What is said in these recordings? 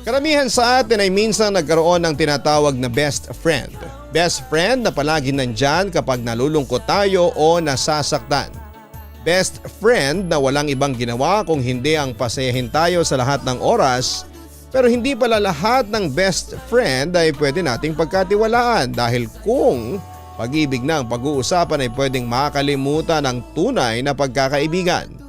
Karamihan sa atin ay minsan nagkaroon ng tinatawag na best friend. Best friend na palagi nandyan kapag nalulungkot tayo o nasasaktan. Best friend na walang ibang ginawa kung hindi ang pasayahin tayo sa lahat ng oras. Pero hindi pala lahat ng best friend ay pwede nating pagkatiwalaan dahil kung pag-ibig na ang pag-uusapan ay pwedeng makalimutan ang tunay na pagkakaibigan.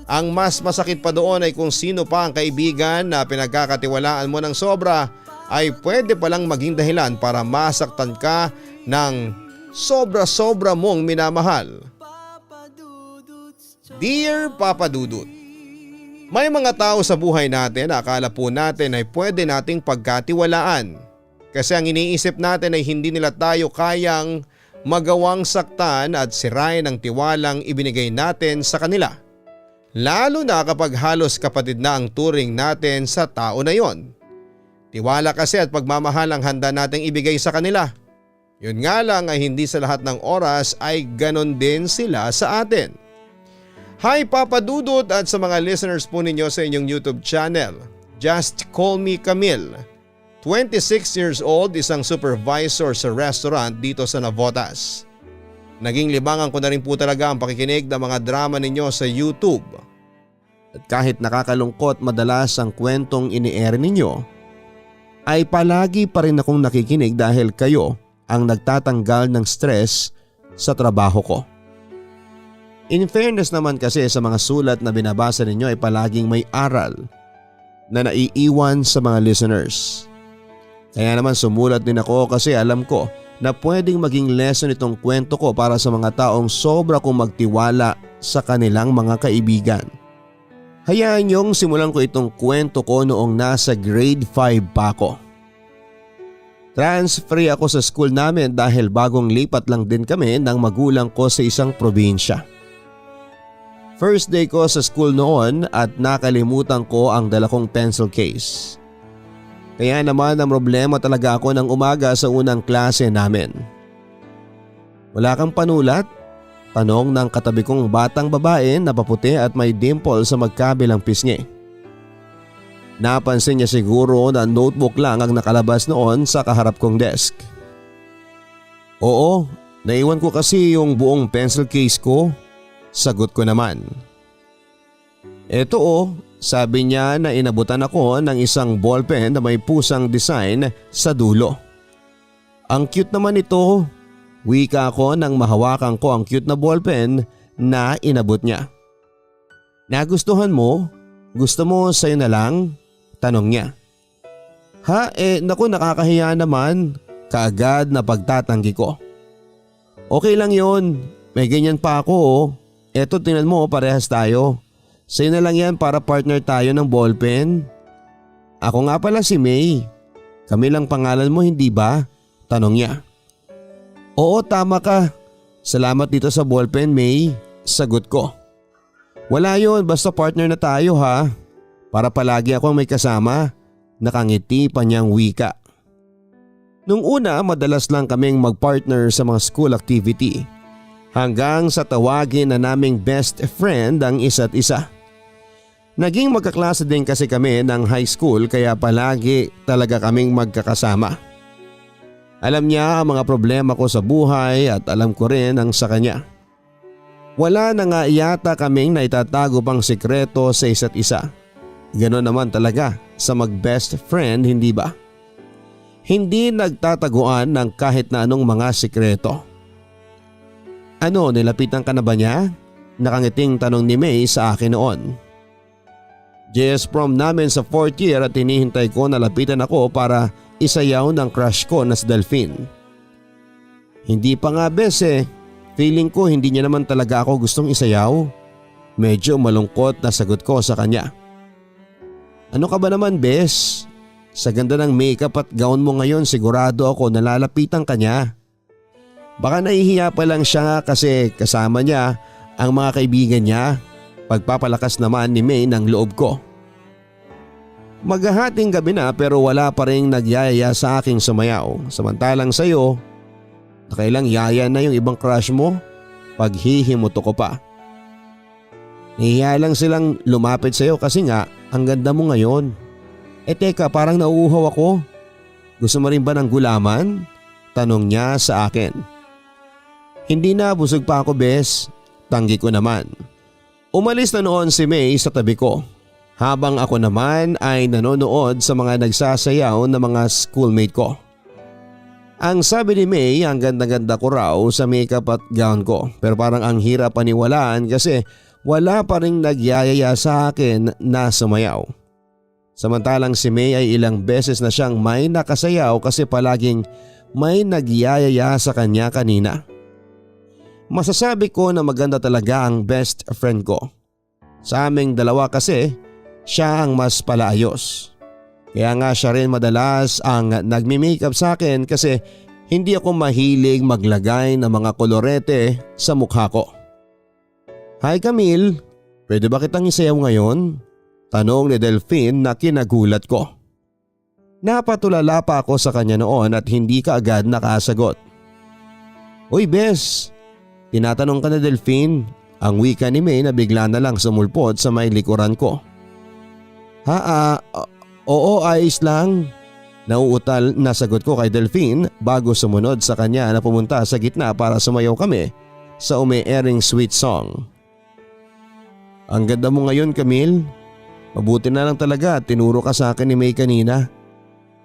Ang mas masakit pa doon ay kung sino pa ang kaibigan na pinagkakatiwalaan mo ng sobra ay pwede palang maging dahilan para masaktan ka ng sobra-sobra mong minamahal. Dear Papa Dudut, may mga tao sa buhay natin na akala po natin ay pwede nating pagkatiwalaan. Kasi ang iniisip natin ay hindi nila tayo kayang magawang saktan at sirain ang tiwalang ibinigay natin sa kanila. Lalo na kapag halos kapatid na ang turing natin sa tao na yon. Tiwala kasi at pagmamahal ang handa nating ibigay sa kanila. Yun nga lang ay hindi sa lahat ng oras ay ganon din sila sa atin. Hi Papa Dudut at sa mga listeners po ninyo sa inyong YouTube channel. Just Call Me Camille. 26 years old, isang supervisor sa restaurant dito sa Navotas. Naging libangan ko na rin po talaga ang pakikinig ng mga drama ninyo sa YouTube. At kahit nakakalungkot madalas ang kwentong ini-air ninyo, ay palagi pa rin akong nakikinig dahil kayo ang nagtatanggal ng stress sa trabaho ko. In fairness naman kasi sa mga sulat na binabasa ninyo ay palaging may aral na naiiwan sa mga listeners. Kaya naman sumulat din ako kasi alam ko na pwedeng maging lesson itong kwento ko para sa mga taong sobra kong magtiwala sa kanilang mga kaibigan. Hayaan niyong simulan ko itong kwento ko noong nasa grade 5 pa ako. Transfer ako sa school namin dahil bagong lipat lang din kami ng magulang ko sa isang probinsya. First day ko sa school noon at nakalimutan ko ang dala kong pencil case. Kaya naman ang problema talaga ako ng umaga sa unang klase namin. Wala kang panulat? Tanong ng katabi kong batang babae na paputi at may dimple sa magkabilang pisngi. Napansin niya siguro na notebook lang ang nakalabas noon sa kaharap kong desk. Oo, naiwan ko kasi yung buong pencil case ko. Sagot ko naman. Eto sabi niya na inabutan ako ng isang ballpen na may pusang design sa dulo. Ang cute naman ito. Wika ko nang mahawakan ko ang cute na ballpen na inabot niya. Nagustuhan mo? Gusto mo sa'yo na lang? Tanong niya. Ha naku nakakahiya naman. Kaagad na pagtatanggi ko. Okay lang yon. May ganyan pa ako. Eto tingnan mo parehas tayo. Sa'yo na lang yan para partner tayo ng ballpen. Ako nga pala si May. Kami lang pangalan mo hindi ba? Tanong niya. Oo tama ka. Salamat dito sa ballpen May. Sagot ko. Wala yon basta partner na tayo ha. Para palagi akong may kasama. Nakangiti pa niyang wika. Nung una madalas lang kaming magpartner sa mga school activity. Hanggang sa tawagin na naming best friend ang isa't isa. Naging magkaklase din kasi kami ng high school kaya palagi talaga kaming magkakasama. Alam niya ang mga problema ko sa buhay at alam ko rin ang sa kanya. Wala na nga yata kaming naitatago pang sikreto sa isa't isa. Ganon naman talaga sa mag-best friend hindi ba? Hindi nagtataguan ng kahit na anong mga sikreto. Ano nilapitan ka na ba niya? Nakangiting tanong ni May sa akin noon. JS prom namin sa 4th year at hinihintay ko na lapitan ako para isayaw ng crush ko na si Delphine. Hindi pa nga bes feeling ko hindi niya naman talaga ako gustong isayaw. Medyo malungkot na sagot ko sa kanya. Ano ka ba naman bes? Sa ganda ng makeup at gown mo ngayon sigurado ako nalalapitan ka niya. Baka nahihiya pa lang siya kasi kasama niya ang mga kaibigan niya. Pagpapalakas naman ni May ng loob ko. Maghahating gabi na pero wala pa rin nagyayaya sa aking sumayaw. Samantalang sayo, nakailang yaya na yung ibang crush mo. Paghihimuto ko pa. Nahihiya lang silang lumapit sayo kasi nga ang ganda mo ngayon. Teka, parang nauuhaw ako. Gusto mo rin ba ng gulaman? Tanong niya sa akin. Hindi na, busog pa ako bes. Tanggi ko naman. Umalis na noon si May sa tabi ko. Habang ako naman ay nanonood sa mga nagsasayaw na mga schoolmate ko. Ang sabi ni May, ang ganda-ganda ko raw sa makeup at gown ko, pero parang ang hirap paniwalaan kasi wala pa ring nagyayaya sa akin na sumayaw. Samantalang si May ay ilang beses na siyang may nakasayaw kasi palaging may nagyayaya sa kanya kanina. Masasabi ko na maganda talaga ang best friend ko. Sa aming dalawa kasi, siya ang mas palaayos. Kaya nga siya rin madalas ang nagmi-makeup sa akin kasi hindi ako mahilig maglagay ng mga kolorete sa mukha ko. Hi Camille, pwede ba kitang isayaw ngayon? Tanong ni Delphine na kinagulat ko. Napatulala pa ako sa kanya noon at hindi ka agad nakasagot. Uy Bes, tinatanong ka na Delphine, ang wika ni May na bigla na lang sumulpot sa may likuran ko. Oo ayos lang. Nauutal na sagot ko kay Delphine bago sumunod sa kanya na pumunta sa gitna para sumayaw kami sa umi-airing sweet song. Ang ganda mo ngayon Camille. Mabuti na lang talaga at tinuro ka sa akin ni May kanina.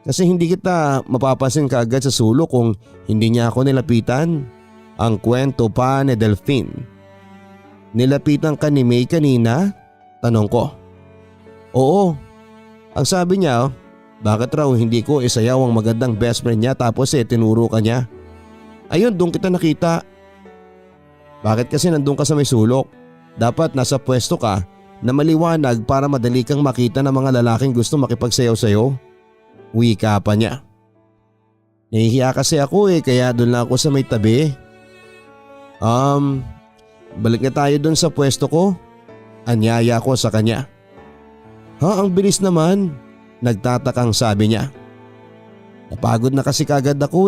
Kasi hindi kita mapapansin kaagad sa sulok kung hindi niya ako nilapitan. Ang kwento pa ni Delphine. Nilapitan ka ni May kanina? Tanong ko. Oo. Ang sabi niya, bakit raw hindi ko isayaw ang magandang best friend niya tapos tinuro ka niya. Ayun, doon kita nakita. Bakit kasi nandun ka sa may sulok? Dapat nasa pwesto ka na maliwanag para madali kang makita ng mga lalaking gusto makipagsayaw sayo. Wika pa niya. Nahihiya kasi ako kaya doon lang ako sa may tabi. Balik na tayo doon sa pwesto ko. Anyaya ko sa kanya. Ha, ang bilis naman. Nagtatakang sabi niya. Napagod na kasi kagad ako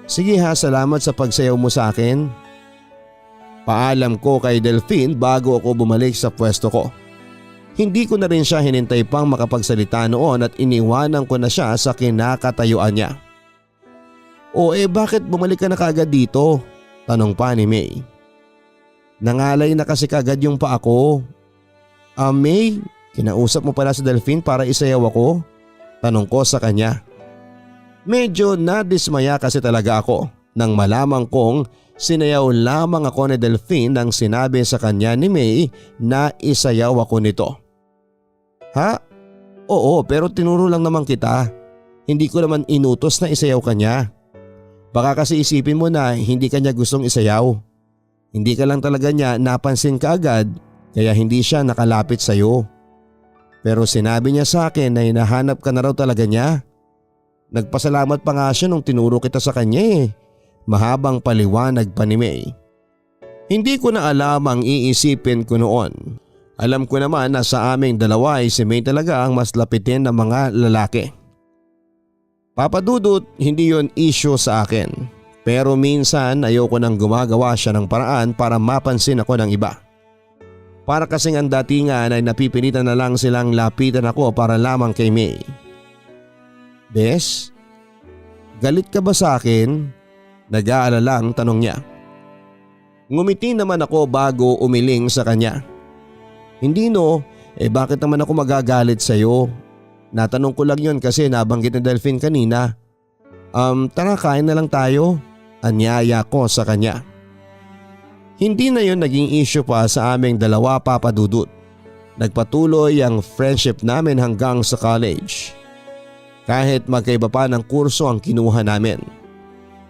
Sige ha, salamat sa pagsayaw mo sa akin. Paalam ko kay Delphine bago ako bumalik sa pwesto ko. Hindi ko na rin siya hinintay pang makapagsalita noon at iniwanan ko na siya sa kinakatayuan niya. Bakit bumalik ka na kagad dito? Tanong pa ni May. Nangalay na kasi kagad yung paa ko. May, kinausap mo pala si Delphine para isayaw ako? Tanong ko sa kanya. Medyo nadismaya kasi talaga ako nang malamang kong sinayaw lamang ako ni Delphine nang sinabi sa kanya ni May na isayaw ako nito. Ha? Oo, pero tinuro lang naman kita. Hindi ko naman inutos na isayaw kanya. Baka kasi isipin mo na hindi kanya gustong isayaw. Hindi ka lang talaga niya napansin kaagad kaya hindi siya nakalapit sa'yo. Pero sinabi niya sa akin na hinahanap ka na raw talaga niya. Nagpasalamat pa nga siya nung tinuro kita sa kanya Mahabang paliwanag pa ni May. Hindi ko na alam ang iisipin ko noon. Alam ko naman na sa aming dalawa ay si May talaga ang mas lapitin ng mga lalaki. Papadudot, hindi yon issue sa akin. Pero minsan ayoko nang gumagawa siya ng paraan para mapansin ako ng iba. Para kasing ang datingan ay napipilitan na lang silang lapitan ako para lamang kay May. Bes, galit ka ba sa akin? Nag-aalalang tanong niya. Ngumiti naman ako bago umiling sa kanya. Hindi bakit naman ako magagalit sa'yo? Natanong ko lang yon kasi nabanggit ni Delphine kanina. Tara kain na lang tayo. Anyaya ko sa kanya. Hindi na yon naging issue pa sa aming dalawa papadudot. Nagpatuloy ang friendship namin hanggang sa college. Kahit magkaiba pa ng kurso ang kinuha namin.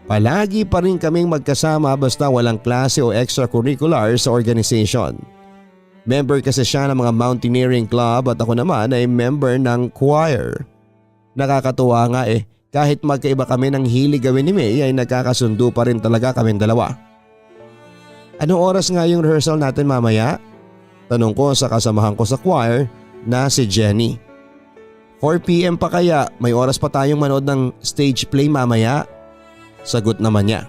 Palagi pa rin kaming magkasama basta walang klase o extracurricular sa organization. Member kasi siya ng mga mountaineering club at ako naman ay member ng choir. Nakakatuwa nga kahit magkaiba kami ng hilig gawin ni May ay nagkakasundo pa rin talaga kaming dalawa. Anong oras nga yung rehearsal natin mamaya? Tanong ko sa kasamahan ko sa choir na si Jenny. 4 PM pa kaya, may oras pa tayong manood ng stage play mamaya? Sagot naman niya.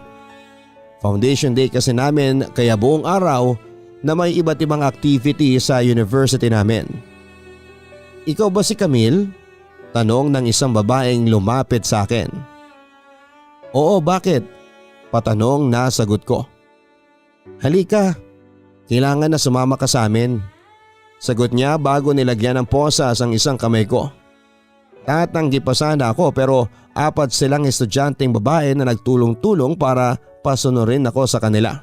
Foundation day kasi namin kaya buong araw na may iba't ibang activity sa university namin. Ikaw ba si Camille? Tanong ng isang babaeng lumapit sa akin. Oo, bakit? Patanong na sagot ko. Halika, kailangan na sumama ka sa amin. Sagot niya bago nilagyan ng posas ang isang kamay ko. Tatanggi pa sana ako pero 4 silang estudyanteng babae na nagtulong-tulong para pasunurin ako sa kanila.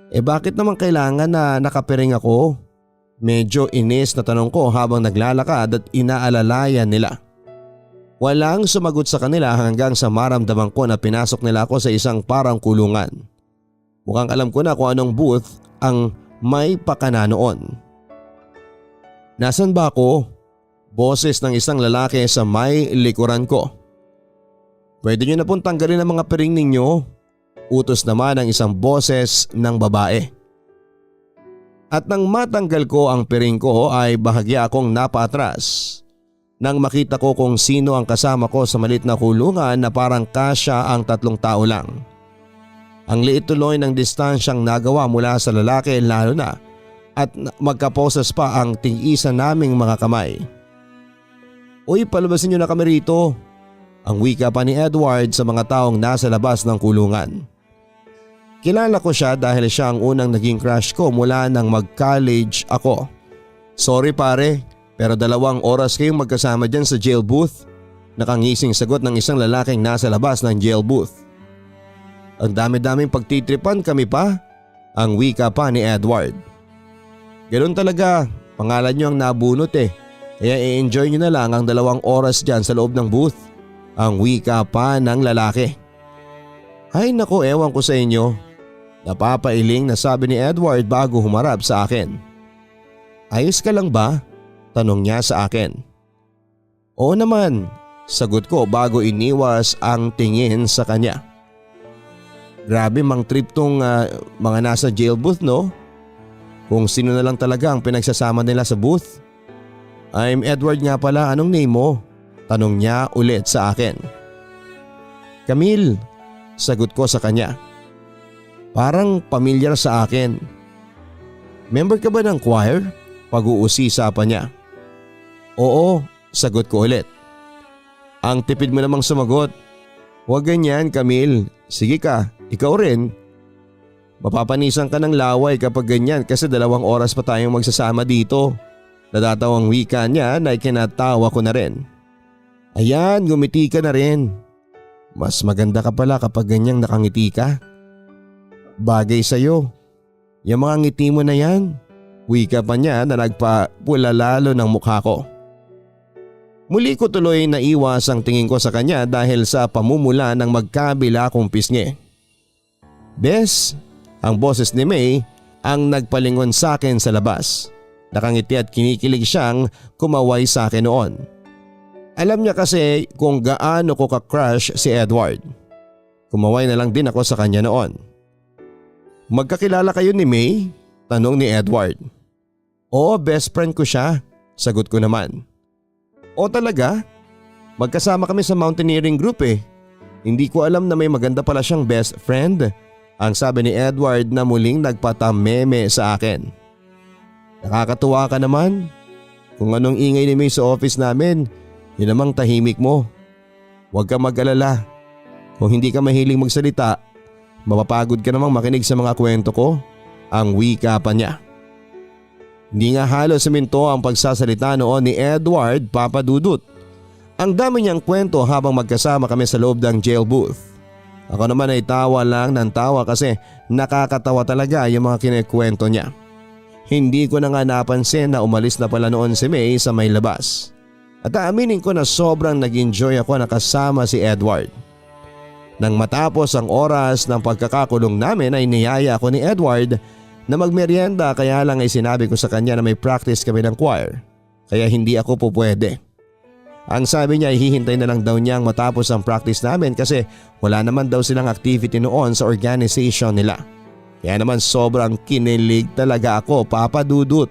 Bakit naman kailangan na nakapiring ako? Medyo inis na tanong ko habang naglalakad at inaalalayan nila. Walang sumagot sa kanila hanggang sa maramdaman ko na pinasok nila ako sa isang parang kulungan. Mukhang alam ko na kung anong booth ang may pakana noon. Nasaan ba ako? Boses ng isang lalaki sa may likuran ko. Pwede nyo na pong tanggalin ang mga piring ninyo. Utos naman ang isang boses ng babae. At nang matanggal ko ang piring ko ay bahagya akong napaatras. Nang makita ko kung sino ang kasama ko sa maliit na kulungan na parang kasya ang 3 tao lang. Ang liit tuloy ng distansyang nagawa mula sa lalaki lalo na at magkaposes pa ang tigisan naming mga kamay. Uy, palabasin nyo na kami rito. Ang wika pa ni Edward sa mga taong nasa labas ng kulungan. Kilala ko siya dahil siya ang unang naging crush ko mula nang mag-college ako. Sorry pare, pero 2 oras kayong magkasama dyan sa jail booth. Nakangising sagot ng isang lalaking nasa labas ng jail booth. Ang dami-daming pagtitripan kami pa. Ang wika pa ni Edward. Ganun talaga, pangalan nyo ang nabunot eh. Kaya i-enjoy nyo na lang ang 2 oras dyan sa loob ng booth. Ang wika pa ng lalaki. Ay nako, ewan ko sa inyo. Napapailing na sabi ni Edward bago humarap sa akin. Ayos ka lang ba? Tanong niya sa akin. Oo naman, sagot ko bago iniwas ang tingin sa kanya. Grabe mang trip tong mga nasa jail booth no? Kung sino na lang talaga ang pinagsasama nila sa booth. I'm Edward nga pala, anong name mo? Tanong niya ulit sa akin. Camille, sagot ko sa kanya. Parang pamilyar sa akin. Member ka ba ng choir? Pag-uusisa pa niya. Oo, sagot ko ulit. Ang tipid mo namang sumagot. Huwag ganyan Camille, sige ka, ikaw rin. Mapapanisan ka ng laway kapag ganyan kasi 2 oras pa tayong magsasama dito. Nadatawang wika niya na ikinatawa ko na rin. Ayan, gumiti ka na rin. Mas maganda ka pala kapag ganyang nakangiti ka. Bagay sa'yo. Yung mga ngiti mo na yan. Wika pa niya na nagpapula lalo ng mukha ko. Muli ko tuloy naiwas ang tingin ko sa kanya dahil sa pamumula ng magkabila kong pisngi. Bes, ang boses ni May ang nagpalingon sa akin sa labas. Nakangiti at kinikilig siyang kumaway sa akin noon. Alam niya kasi kung gaano ko ka-crush si Edward. Kumaway na lang din ako sa kanya noon. Magkakilala kayo ni May? Tanong ni Edward. Oo, best friend ko siya. Sagot ko naman. O talaga? Magkasama kami sa mountaineering group eh. Hindi ko alam na may maganda pala siyang best friend. Ang sabi ni Edward na muling nagpatameme sa akin. Nakakatuwa ka naman. Kung anong ingay ni May sa office namin, yun namang tahimik mo. Huwag ka mag-alala. Kung hindi ka mahiling magsalita, mapapagod ka namang makinig sa mga kwento ko. Ang wika pa niya. Hindi nga halos siminto ang pagsasalita noon ni Edward Papadudut. Ang dami niyang kwento habang magkasama kami sa loob ng jail booth. Ako naman ay tawa lang ng tawa kasi nakakatawa talaga yung mga kinikwento niya. Hindi ko na nga napansin na umalis na pala noon si May sa may labas. At aaminin ko na sobrang nag-enjoy ako na kasama si Edward. Nang matapos ang oras ng pagkakakulong namin ay niyaya ako ni Edward na magmeryenda kaya lang ay sinabi ko sa kanya na may practice kami ng choir. Kaya hindi ako pupwede. Ang sabi niya ay hihintay na lang daw niyang matapos ang practice namin kasi wala naman daw silang activity noon sa organization nila. Kaya naman sobrang kinilig talaga ako, Papa Dudut.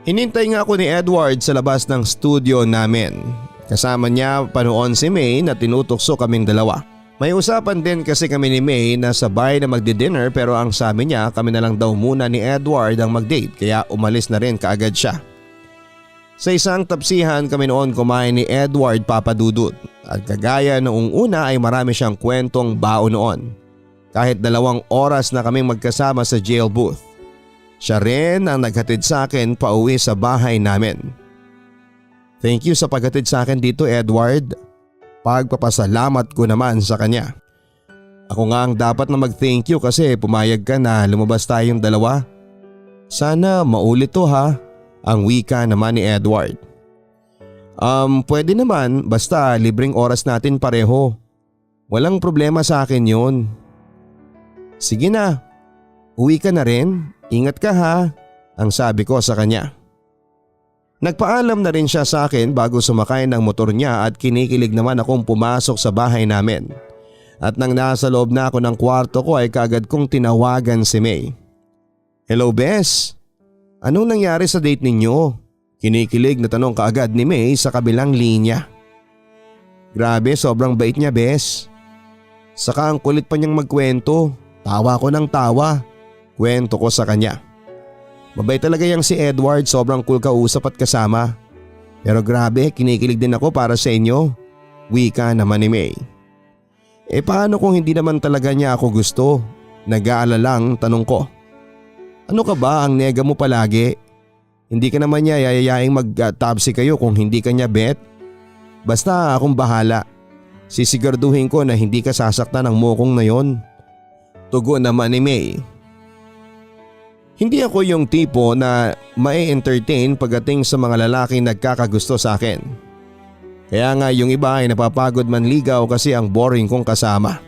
Hinintay nga ako ni Edward sa labas ng studio namin. Kasama niya pa noon si May na tinutokso kaming dalawa. May usapan din kasi kami ni May na sabay na magdi-dinner pero ang sabi niya kami na lang daw muna ni Edward ang mag-date kaya umalis na rin kaagad siya. Sa isang tapsihan kami noon kumain ni Edward Papadudut at kagaya noong una ay marami siyang kwentong bao noon. Kahit 2 oras na kaming magkasama sa jail booth. Siya rin ang naghatid sa akin pauwi sa bahay namin. Thank you sa paghatid sa akin dito, Edward. Pagpapasalamat ko naman sa kanya. Ako nga ang dapat na mag-thank you kasi pumayag ka na lumabas tayong dalawa. Sana maulit to ha, ang wika naman ni Edward. Pwede naman basta libreng oras natin pareho. Walang problema sa akin yun. Sige na, uwi ka na rin, ingat ka ha, ang sabi ko sa kanya. Nagpaalam na rin siya sa akin bago sumakay ng motor niya at kinikilig naman akong pumasok sa bahay namin. At nang nasa loob na ako ng kwarto ko ay kaagad kong tinawagan si May. Hello Bes, anong nangyari sa date ninyo? Kinikilig na tanong kaagad ni May sa kabilang linya. Grabe, sobrang bait niya Bes. Saka ang kulit pa niyang magkwento, tawa ko ng tawa. Kwento ko sa kanya. Mabait talaga yang si Edward, sobrang cool kausap at kasama. Pero grabe, kinikilig din ako para sa inyo. Wika naman ni May. Paano kung hindi naman talaga niya ako gusto? Nag-aalalang tanong ko. Ano ka ba, ang nega mo palagi? Hindi ka naman niya yayayaing mag-tabsi kayo kung hindi ka niya bet? Basta akong bahala. Sisiguraduhin ko na hindi ka sasaktan ng mukong na yon. Tugon naman ni May. Hindi ako yung tipo na mai-entertain pagdating sa mga lalaking nagkakagusto sa akin. Kaya nga yung iba ay napapagod manligaw kasi ang boring kong kasama.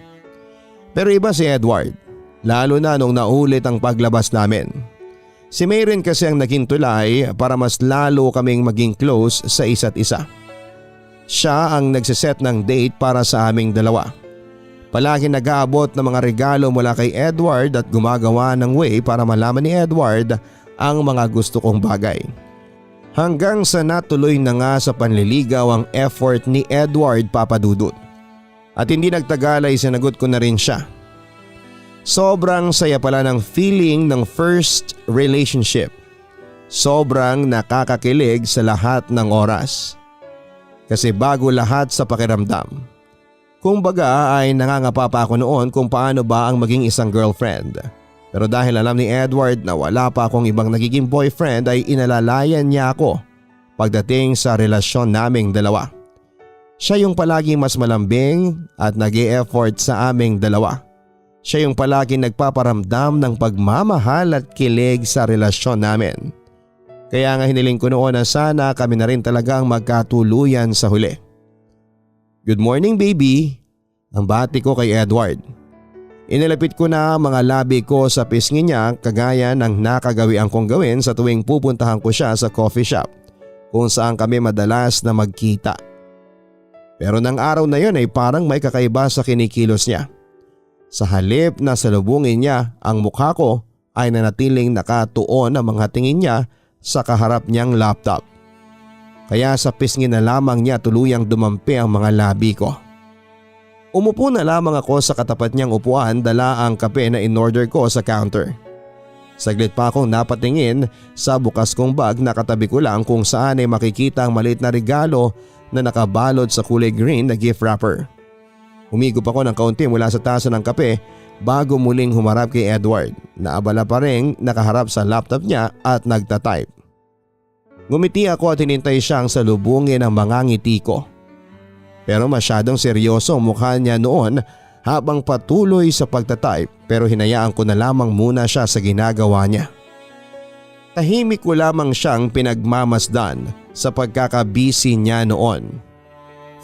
Pero iba si Edward, lalo na nung naulit ang paglabas namin. Si May rin kasi ang naging tulay para mas lalo kaming maging close sa isa't isa. Siya ang nagsiset ng date para sa aming dalawa. Palagi nag-aabot ng mga regalo mula kay Edward at gumagawa ng way para malaman ni Edward ang mga gusto kong bagay. Hanggang sa natuloy na nga sa panliligaw ang effort ni Edward Papadudut. At hindi nagtagal ay sinagot ko na rin siya. Sobrang saya pala ng feeling ng first relationship. Sobrang nakakakilig sa lahat ng oras. Kasi bago lahat sa pakiramdam. Kumbaga ay nangangapa pa ako noon kung paano ba ang maging isang girlfriend. Pero dahil alam ni Edward na wala pa akong ibang nagiging boyfriend ay inalalayan niya ako pagdating sa relasyon naming dalawa. Siya yung palaging mas malambing at nag-e-effort sa aming dalawa. Siya yung palaging nagpaparamdam ng pagmamahal at kilig sa relasyon namin. Kaya nga hiniling ko noon na sana kami na rin talagang magkatuluyan sa huli. Good morning baby, ang bati ko kay Edward. Inilapit ko na mga labi ko sa pisngi niya kagaya ng nakagawian kong gawin sa tuwing pupuntahan ko siya sa coffee shop kung saan kami madalas na magkita. Pero nang araw na yon ay parang may kakaiba sa kinikilos niya. Sa halip na salubungin niya ang mukha ko ay nanatiling nakatuon ang mga tingin niya sa kaharap niyang laptop. Kaya sa pisngi na lamang niya tuluyang dumampi ang mga labi ko. Umupo na lamang ako sa katapat niyang upuan, dala ang kape na in-order ko sa counter. Saglit pa akong napatingin sa bukas kong bag na katabi ko lang kung saan ay makikita ang maliit na regalo na nakabalot sa kulay green na gift wrapper. Humigop ako ng kaunti mula sa tasa ng kape bago muling humarap kay Edward na abala pa rin nakaharap sa laptop niya at nagtatype. Ngumiti ako at hinintay siyang salubungin ang mga ngiti ko. Pero masyadong seryoso ang mukha niya noon habang patuloy sa pagtatype pero hinayaan ko na lamang muna siya sa ginagawa niya. Tahimik ko lamang siyang pinagmamasdan sa pagkakabisi niya noon.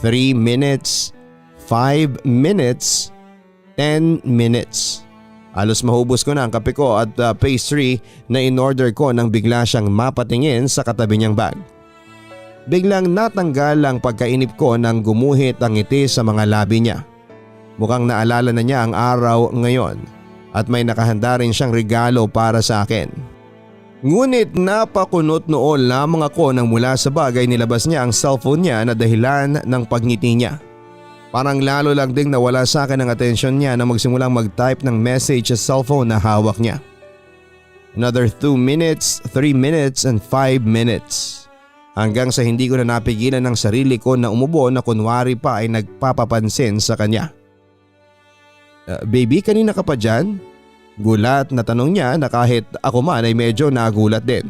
3 minutes, 5 minutes, 10 minutes. Halos mahubos ko na ang kape ko at pastry na in-order ko nang bigla siyang mapatingin sa katabi niyang bag. Biglang natanggal ang pagkainip ko nang gumuhit ang ngiti sa mga labi niya. Mukhang naalala na niya ang araw ngayon at may nakahanda rin siyang regalo para sa akin. Ngunit napakunot noon lamang ako nang mula sa bagay nilabas niya ang cellphone niya na dahilan ng pagngiti niya. Parang lalo lang ding nawala sa akin ang atensyon niya na magsimulang mag-type ng message sa cellphone na hawak niya. Another 2 minutes, 3 minutes and 5 minutes. Hanggang sa hindi ko na napigilan ng sarili ko na umubo na kunwari pa ay nagpapapansin sa kanya. Baby, kanina ka pa dyan? Gulat na tanong niya na kahit ako man ay medyo nagulat din.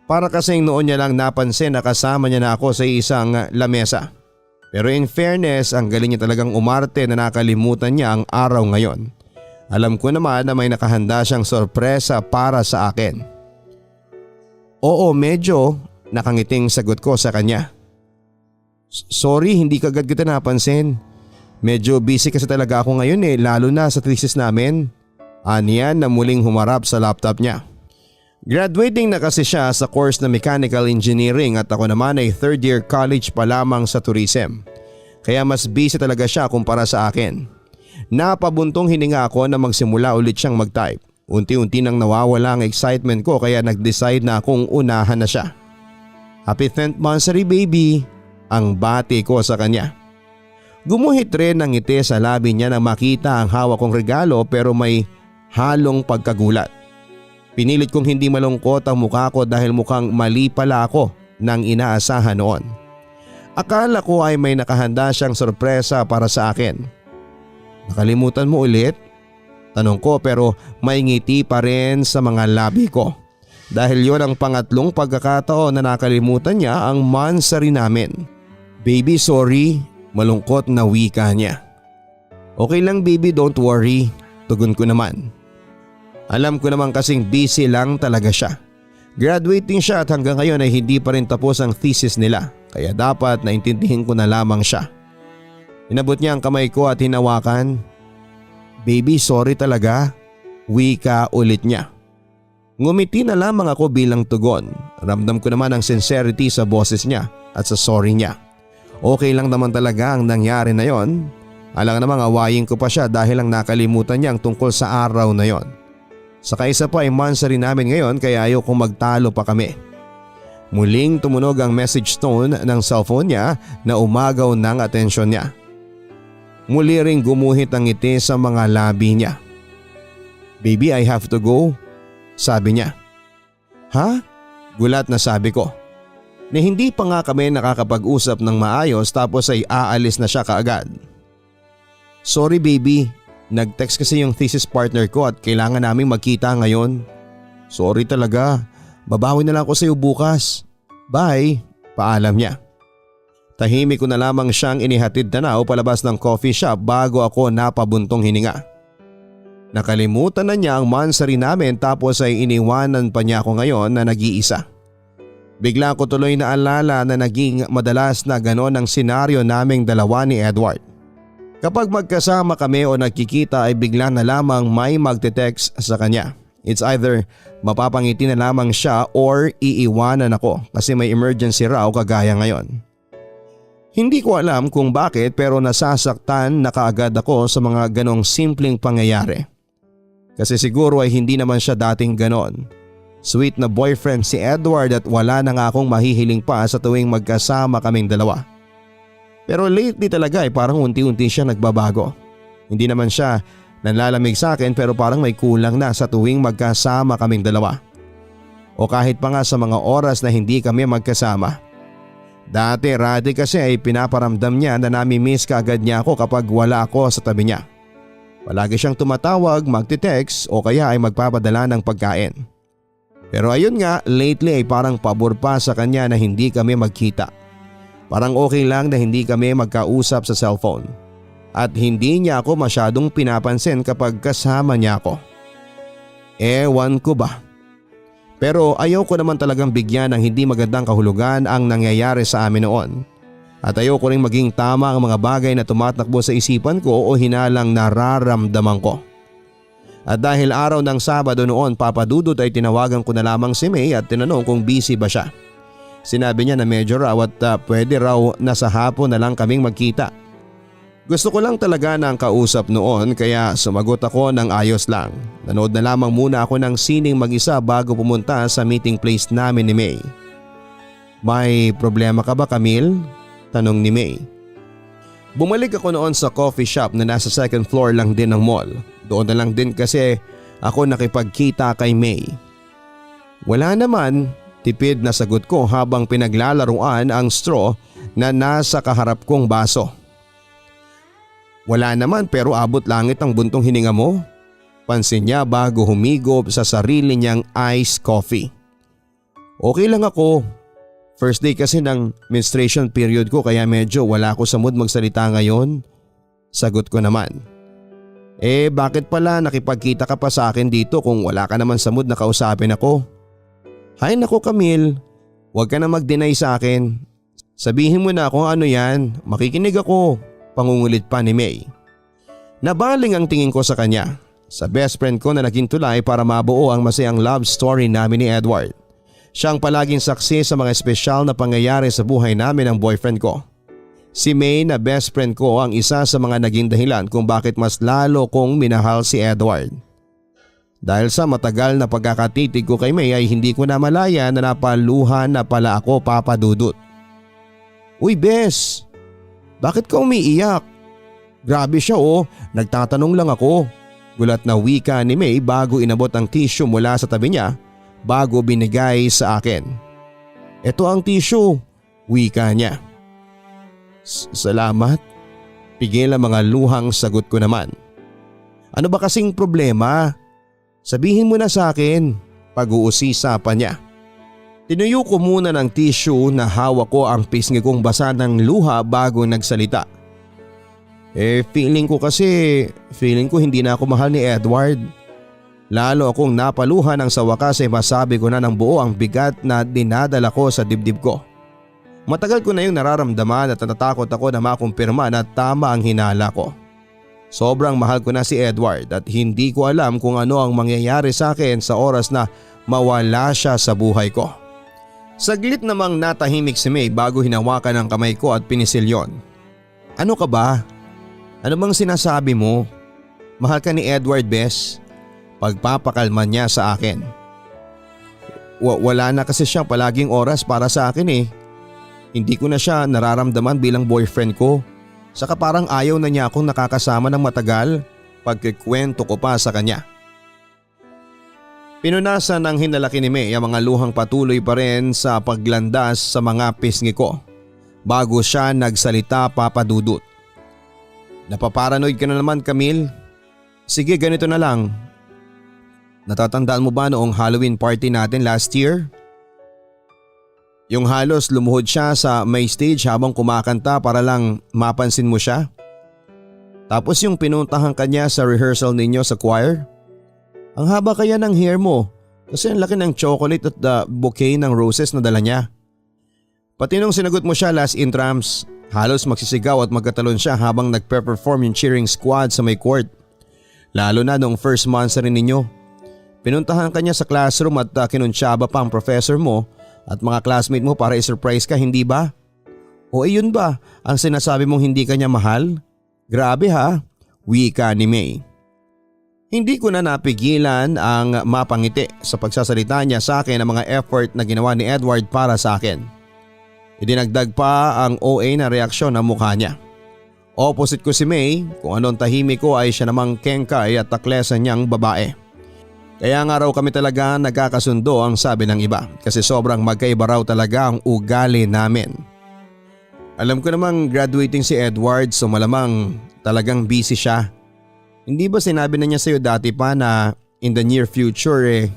Para kasing noon niya lang napansin na kasama niya na ako sa isang lamesa. Pero in fairness, ang galing niya talagang umarte na nakalimutan niya ang araw ngayon. Alam ko naman na may nakahanda siyang sorpresa para sa akin. Oo, medyo, nakangiting sagot ko sa kanya. Sorry, hindi kagad kita napansin. Medyo busy kasi talaga ako ngayon lalo na sa thesis namin. Aniyan na muling humarap sa laptop niya. Graduating na kasi siya sa course na Mechanical Engineering at ako naman ay third year college pa lamang sa tourism. Kaya mas busy talaga siya kumpara sa akin. Napabuntong hininga ako na magsimula ulit siyang mag-type. Unti-unti nang nawawala ang excitement ko kaya nag-decide na akong unahan na siya. Happy 10th monthsary baby, ang bati ko sa kanya. Gumuhit rin ang ngiti sa labi niya nang makita ang hawak kong regalo pero may halong pagkagulat. Pinilit kong hindi malungkot ang mukha ko dahil mukhang mali pala ako nang inaasahan noon. Akala ko ay may nakahanda siyang sorpresa para sa akin. Nakalimutan mo ulit? Tanong ko pero may ngiti pa rin sa mga labi ko. Dahil yon ang pangatlong pagkakataon na nakalimutan niya ang monthsary namin. Baby, sorry, malungkot na wika niya. Okay lang baby, don't worry, tugon ko naman. Alam ko naman kasing busy lang talaga siya. Graduating siya at hanggang ngayon ay hindi pa rin tapos ang thesis nila kaya dapat naintindihin ko na lamang siya. Inabot niya ang kamay ko at hinawakan. Baby, sorry talaga, wika ulit niya. Ngumiti na lamang ako bilang tugon. Ramdam ko naman ang sincerity sa boses niya at sa sorry niya. Okay lang naman talaga ang nangyari na yon. Alang namang awayin ko pa siya dahil lang nakalimutan niya ang tungkol sa araw na yon. Saka isa pa ay monthsary namin ngayon kaya ayaw kong magtalo pa kami. Muling tumunog ang message tone ng cellphone niya na umagaw ng atensyon niya. Muli ring gumuhit ang ngiti sa mga labi niya. Baby, I have to go, sabi niya. Ha? Gulat na sabi ko. Na hindi pa nga kami nakakapag-usap ng maayos tapos ay aalis na siya kaagad. Sorry baby. Nag-text kasi yung thesis partner ko at kailangan naming magkita ngayon. Sorry talaga, babawi na lang ako sa iyo bukas. Bye, paalam niya. Tahimik ko na lamang siyang inihatid tanaw palabas ng coffee shop bago ako napabuntong hininga. Nakalimutan na niya ang monthsary namin tapos ay iniwanan pa niya ako ngayon na nag-iisa. Bigla ko tuloy na alala na naging madalas na ganon ang senaryo naming dalawa ni Edward. Kapag magkasama kami o nagkikita ay bigla na lamang may magte-text sa kanya. It's either mapapangiti na lamang siya or iiwanan ako kasi may emergency raw kagaya ngayon. Hindi ko alam kung bakit pero nasasaktan na kaagad ako sa mga ganong simpleng pangyayari. Kasi siguro ay hindi naman siya dating ganon. Sweet na boyfriend si Edward at wala na nga akong mahihiling pa sa tuwing magkasama kaming dalawa. Pero lately talaga ay parang unti-unti siya nagbabago. Hindi naman siya nanlalamig sa akin pero parang may kulang na sa tuwing magkasama kaming dalawa. O kahit pa nga sa mga oras na hindi kami magkasama. Dati rati kasi ay pinaparamdam niya na nami-miss kaagad niya ako kapag wala ako sa tabi niya. Palagi siyang tumatawag, magte-text o kaya ay magpapadala ng pagkain. Pero ayun nga, lately ay parang pabor pa sa kanya na hindi kami magkita. Parang okay lang na hindi kami magkausap sa cellphone. At hindi niya ako masyadong pinapansin kapag kasama niya ako. Ewan ko ba? Pero ayaw ko naman talagang bigyan ng hindi magandang kahulugan ang nangyayari sa amin noon. At ayaw ko rin maging tama ang mga bagay na tumatakbo sa isipan ko o hinalang nararamdaman ko. At dahil araw ng Sabado noon, papadudod ay tinawagan ko na lamang si May at tinanong kung busy ba siya. Sinabi niya na medyo raw at pwede raw na sa hapon na lang kaming magkita. Gusto ko lang talaga ng kausap noon kaya sumagot ako ng ayos lang. Nanood na lamang muna ako ng sining mag-isa bago pumunta sa meeting place namin ni May. May problema ka ba Camille? Tanong ni May. Bumalik ako noon sa coffee shop na nasa second floor lang din ng mall. Doon na lang din kasi ako nakipagkita kay May. Wala naman, Tipid na sagot ko habang pinaglalaruan ang straw na nasa kaharap kong baso. Wala naman pero abot langit ang buntong hininga mo. Pansin niya bago humigop sa sarili niyang iced coffee. Okay lang ako. First day kasi ng menstruation period ko kaya medyo wala ako sa mood magsalita ngayon. Sagot ko naman. Bakit pala nakipagkita ka pa sa akin dito kung wala ka naman sa mood na kausapin ako? Hay nako Camille, huwag ka na mag-deny sa akin. Sabihin mo na kung ano yan, makikinig ako. Pangungulit pa ni May. Nabaling ang tingin ko sa kanya. Sa best friend ko na naging tulay para mabuo ang masayang love story namin ni Edward. Siyang palaging saksi sa mga espesyal na pangyayari sa buhay namin ng boyfriend ko. Si May na best friend ko ang isa sa mga naging dahilan kung bakit mas lalo kong minahal si Edward. Dahil sa matagal na pagkakatitig ko kay May ay hindi ko na malaya na napaluhan na pala ako papadudot. Uy Bes, bakit ka umiiyak? Grabe siya nagtatanong lang ako. Gulat na wika ni May bago inabot ang tissue mula sa tabi niya bago binigay sa akin. Ito ang tissue, wika niya. Salamat. Pigil ang mga luhang sagot ko naman. Ano ba kasing problema? Sabihin mo na sa akin, pag-uusisa pa niya. Tinuyo ko muna ng tissue na hawak ko ang pisngi kong basa ng luha bago nagsalita. Feeling ko hindi na ako mahal ni Edward. Lalo akong napaluhan nang sa wakas ay masabi ko na ng buo ang bigat na dinadala ko sa dibdib ko. Matagal ko na yung nararamdaman at natatakot ako na makumpirma na tama ang hinala ko. Sobrang mahal ko na si Edward at hindi ko alam kung ano ang mangyayari sa akin sa oras na mawala siya sa buhay ko. Saglit namang natahimik si May bago hinawakan ang kamay ko at pinisilyon. Ano ka ba? Ano bang sinasabi mo? Mahal ka ni Edward, Bes? Pagpapakalma niya sa akin. Wala na kasi siyang palaging oras para sa akin Hindi ko na siya nararamdaman bilang boyfriend ko. Saka parang ayaw na niya akong nakakasama ng matagal pagkikwento ko pa sa kanya. Pinunasan ng hinalaki ni May ang mga luhang patuloy pa rin sa paglandas sa mga pisngi ko. Bago siya nagsalita papadudot. Napaparanoid ka na naman Camille. Sige ganito na lang. Natatandaan mo ba noong Halloween party natin last year? Yung halos lumuhod siya sa may stage habang kumakanta para lang mapansin mo siya? Tapos yung pinuntahan kanya sa rehearsal ninyo sa choir? Ang haba kaya ng hair mo kasi ang laki ng chocolate at the bouquet ng roses na dala niya. Pati nung sinagot mo siya last intrams, halos magsisigaw at magkatalon siya habang nagpe-perform yung cheering squad sa may court. Lalo na noong first month rin ninyo. Pinuntahan ka niya sa classroom at kinuntsaba pa ang professor mo at mga classmate mo para i-surprise ka, hindi ba? O yun ba ang sinasabi mong hindi ka niya mahal? Grabe ha, wika ni May. Hindi ko na napigilan ang mapangiti sa pagsasalita niya sa akin ang mga effort na ginawa ni Edward para sa akin. Idinagdag pa ang OA na reaksyon ng mukha niya. Opposite ko si May, kung anong tahimik ko ay siya namang kengkay at taklesan niyang babae. Kaya nga raw kami talaga nagkakasundo ang sabi ng iba kasi sobrang magkaiba raw talaga ang ugali namin. Alam ko namang graduating si Edward so malamang talagang busy siya. Hindi ba sinabi na niya sa'yo dati pa na in the near future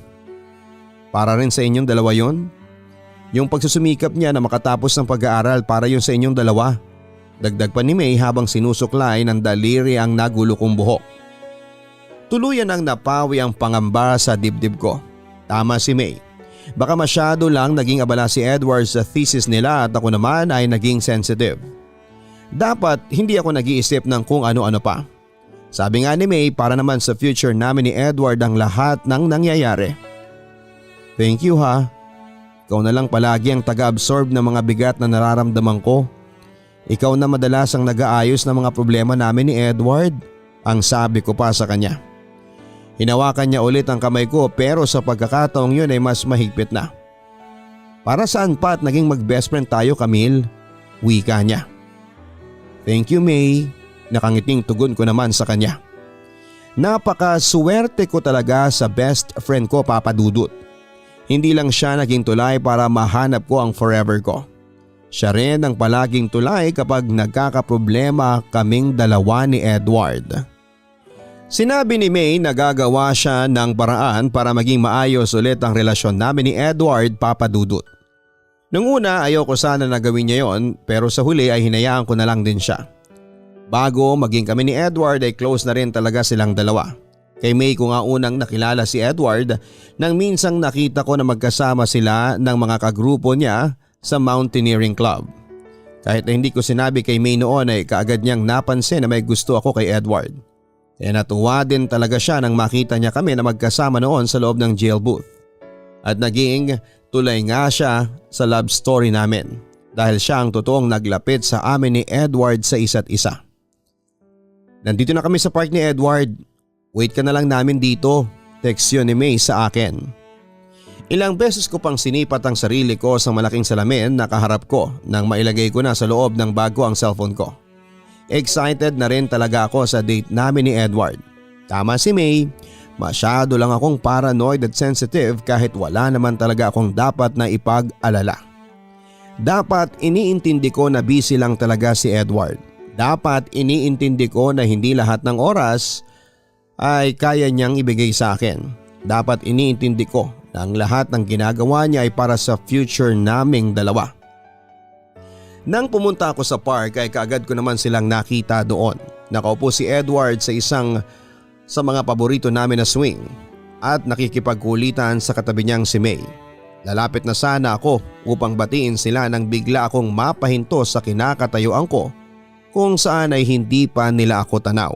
para rin sa inyong dalawa yon? Yung pagsusumikap niya na makatapos ng pag-aaral para yun sa inyong dalawa. Dagdag pa ni May habang sinusuklay ng daliri ang nagulo kong buhok. Tuluyan ang napawi ang pangamba sa dibdib ko. Tama si May. Baka masyado lang naging abala si Edward sa thesis nila at ako naman ay naging sensitive. Dapat hindi ako nag-iisip ng kung ano-ano pa. Sabi nga ni May para naman sa future namin ni Edward ang lahat ng nangyayari. Thank you ha. Ikaw na lang palagi ang taga-absorb ng mga bigat na nararamdaman ko. Ikaw na madalas ang nag-aayos ng mga problema namin ni Edward, ang sabi ko pa sa kanya. Hinawakan niya ulit ang kamay ko pero sa pagkakataong yun ay mas mahigpit na. Para saan pa at naging mag-best friend tayo Camille? Wika niya. Thank you May, nakangiting tugon ko naman sa kanya. Napakaswerte ko talaga sa best friend ko papadudot. Hindi lang siya naging tulay para mahanap ko ang forever ko. Siya rin ang palaging tulay kapag nagkakaproblema kaming dalawa ni Edward. Sinabi ni May na gagawa siya ng paraan para maging maayos ulit ang relasyon namin ni Edward, Papa Dudut. Nung una ayoko sana na gawin niya yon, pero sa huli ay hinayaan ko na lang din siya. Bago maging kami ni Edward ay close na rin talaga silang dalawa. Kay May ko nga unang nakilala si Edward nang minsang nakita ko na magkasama sila ng mga kagrupo niya sa mountaineering club. Kahit na hindi ko sinabi kay May noon ay kaagad niyang napansin na may gusto ako kay Edward. Kaya natuwa din talaga siya nang makita niya kami na magkasama noon sa loob ng jail booth. At naging tulay nga siya sa love story namin dahil siya ang totoong naglapit sa amin ni Edward sa isa't isa. Nandito na kami sa park ni Edward. Wait ka na lang namin dito, text yun ni May sa akin. Ilang beses ko pang sinipat ang sarili ko sa malaking salamin na kaharap ko nang mailagay ko na sa loob ng bag ko ang cellphone ko. Excited na rin talaga ako sa date namin ni Edward. Tama si May, masyado lang akong paranoid at sensitive kahit wala naman talaga akong dapat na ipag-alala. Dapat iniintindi ko na busy lang talaga si Edward. Dapat iniintindi ko na hindi lahat ng oras ay kaya niyang ibigay sa akin. Dapat iniintindi ko na ang lahat ng ginagawa niya ay para sa future naming dalawa. Nang pumunta ako sa park ay kaagad ko naman silang nakita doon. Nakaupo si Edward sa isang sa mga paborito namin na swing at nakikipagkulitan sa katabi niyang si May. Lalapit na sana ako upang batiin sila nang bigla akong mapahinto sa kinakatayuan ko kung saan ay hindi pa nila ako tanaw.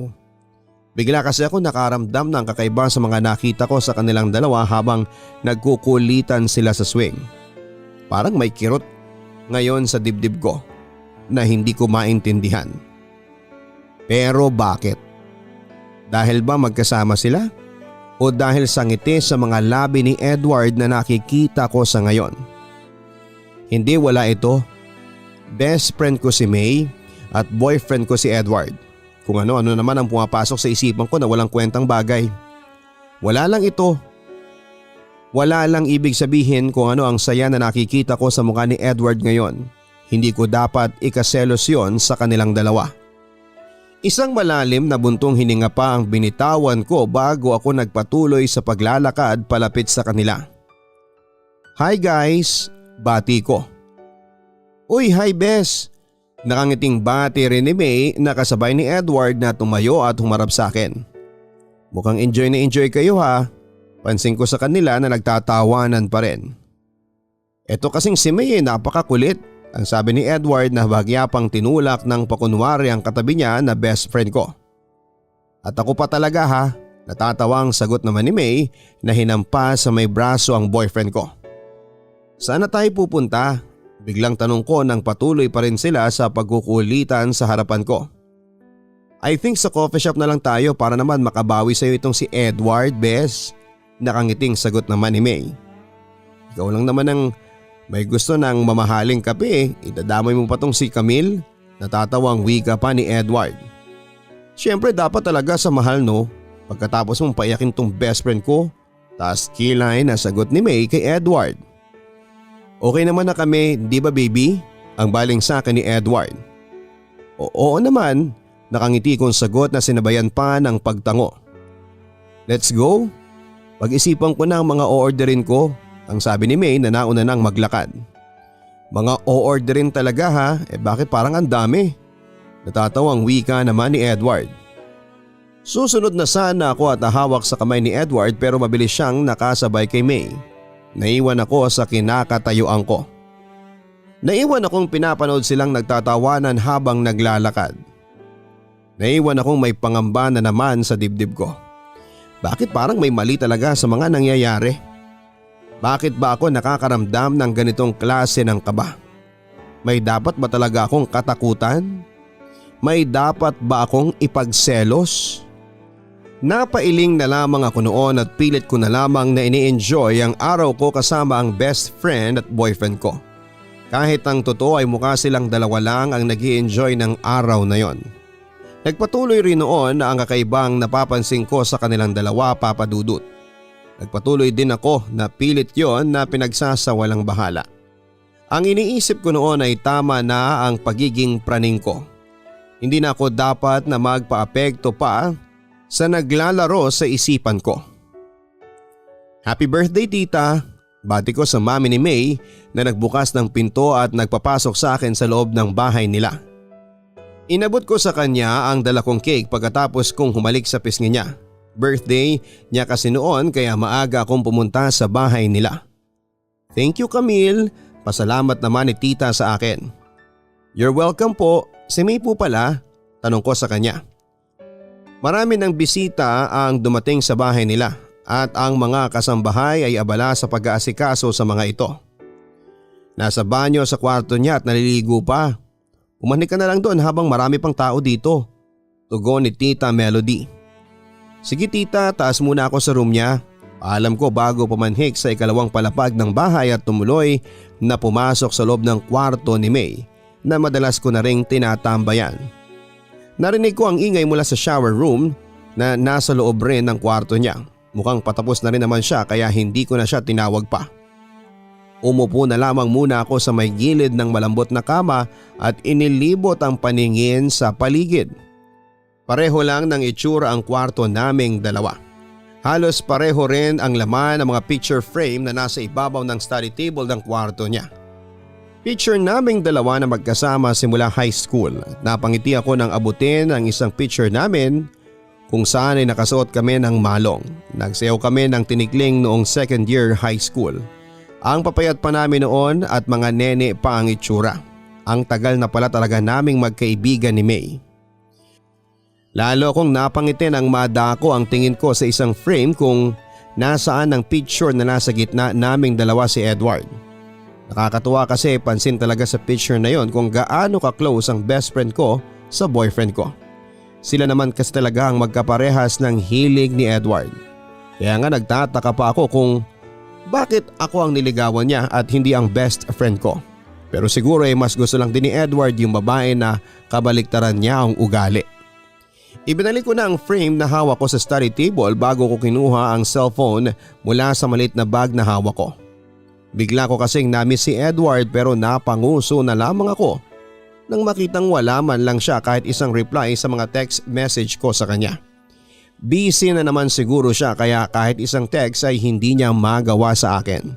Bigla kasi ako nakaramdam ng kakaiba sa mga nakita ko sa kanilang dalawa habang nagkukulitan sila sa swing. Parang may kirot ngayon sa dibdib ko na hindi ko maintindihan. Pero bakit? Dahil ba magkasama sila? O dahil sa ngiti sa mga labi ni Edward na nakikita ko sa ngayon? Hindi, wala ito. Best friend ko si May at boyfriend ko si Edward. Kung ano-ano naman ang pumapasok sa isipan ko na walang kwentang bagay. Wala lang ito. Wala lang ibig sabihin kung ano ang saya na nakikita ko sa mukha ni Edward ngayon. Hindi ko dapat ikaselos yon sa kanilang dalawa. Isang malalim na buntong hininga pa ang binitawan ko bago ako nagpatuloy sa paglalakad palapit sa kanila. Hi guys, bati ko. Uy, hi Bes. Nakangiting bati rin ni May na kasabay ni Edward na tumayo at humarap sa akin. Mukhang enjoy na enjoy kayo ha. Pansin ko sa kanila na nagtatawanan pa rin. Eto kasing si May napakakulit, ang sabi ni Edward na bahagya pang tinulak ng pakunwari ang katabi niya na best friend ko. At ako pa talaga ha, natatawang sagot naman ni May na hinampas sa may braso ang boyfriend ko. Saan na tayo pupunta? Biglang tanong ko nang patuloy pa rin sila sa pagkukulitan sa harapan ko. I think sa coffee shop na lang tayo para naman makabawi sa iyo itong si Edward, Bes. Nakangiting sagot naman ni May. Ikaw lang naman ang may gusto ng mamahaling kape, idadamay mo pa tong si Camille? Natatawang wika pa ni Edward. Siyempre dapat talaga sa mahal no, pagkatapos mong paiyakin tong best friend ko. Tas kilay na sagot ni May kay Edward. Okay naman na kami, di ba baby? Ang baling sa akin ni Edward. Oo naman, nakangiti kong sagot na sinabayan pa ng pagtango. Let's go? Pag-isipan ko na ang mga o-orderin ko, ang sabi ni May na nauna nang maglakad. Mga o-orderin talaga ha, bakit parang ang dami? Natatawang wika naman ni Edward. Susunod na sana ako at ahawak sa kamay ni Edward pero mabilis siyang nakasabay kay May. Naiwan ako sa kinakatayuan ko. Naiwan akong pinapanood silang nagtatawanan habang naglalakad. Naiwan akong may pangamba na naman sa dibdib ko. Bakit parang may mali talaga sa mga nangyayari? Bakit ba ako nakakaramdam ng ganitong klase ng kaba? May dapat ba talaga akong katakutan? May dapat ba akong ipagselos? Napailing na lamang ako noon at pilit ko na lamang na ini-enjoy ang araw ko kasama ang best friend at boyfriend ko. Kahit ang totoo ay mukha silang dalawa lang ang nag-i-enjoy ng araw na yon. Nagpatuloy rin noon na ang kakaibang napapansin ko sa kanilang dalawa, Papa Dudut. Nagpatuloy din ako na pilit yon na pinagsasawalang bahala. Ang iniisip ko noon ay tama na ang pagiging praning ko. Hindi na ako dapat na magpaapekto pa sa naglalaro sa isipan ko. Happy birthday tita! Bati ko sa mami ni May na nagbukas ng pinto at nagpapasok sa akin sa loob ng bahay nila. Inabot ko sa kanya ang dala kong cake pagkatapos kong humalik sa pisngi niya. Birthday niya kasi noon kaya maaga akong pumunta sa bahay nila. Thank you Camille, pasalamat naman ni tita sa akin. You're welcome po, si May po pala, tanong ko sa kanya. Marami ng bisita ang dumating sa bahay nila at ang mga kasambahay ay abala sa pag-aasikaso sa mga ito. Nasa banyo sa kwarto niya at naliligo pa. Umanik ka na lang doon habang marami pang tao dito, tugon ni Tita Melody. Sige tita, taas muna ako sa room niya. Alam ko bago pumanhik sa ikalawang palapag ng bahay at tumuloy na pumasok sa loob ng kwarto ni May na madalas ko na ring tinatambayan. Narinig ko ang ingay mula sa shower room na nasa loob rin ng kwarto niya. Mukhang patapos na rin naman siya kaya hindi ko na siya tinawag pa. Umupo na lamang muna ako sa may gilid ng malambot na kama at inilibot ang paningin sa paligid. Pareho lang ng itsura ang kwarto naming dalawa. Halos pareho rin ang laman ng mga picture frame na nasa ibabaw ng study table ng kwarto niya. Picture naming dalawa na magkasama simula high school. Napangiti ako nang abutin ang isang picture namin kung saan ay nakasuot kami ng malong. Nagsayaw kami ng tinikling noong second year high school. Ang papayat pa namin noon at mga nene pa ang itsura. Ang tagal na pala talaga naming magkaibigan ni May. Lalo kong napangitin ang madako ang tingin ko sa isang frame kung nasaan ang picture na nasa gitna naming dalawa si Edward. Nakakatuwa kasi pansin talaga sa picture na yon kung gaano ka-close ang best friend ko sa boyfriend ko. Sila naman kasi talaga ang magkaparehas ng hilig ni Edward. Kaya nga nagtataka pa ako kung bakit ako ang niligawan niya at hindi ang best friend ko. Pero siguro ay mas gusto lang din ni Edward yung babae na kabaliktaran niya ang ugali. Ibinalik ko na ang frame na hawak ko sa study table bago ko kinuha ang cellphone mula sa maliit na bag na hawak ko. Bigla ko kasing namiss si Edward pero napanguso na lamang ako nang makitang wala man lang siya kahit isang reply sa mga text message ko sa kanya. Busy na naman siguro siya kaya kahit isang text ay hindi niya magawa sa akin.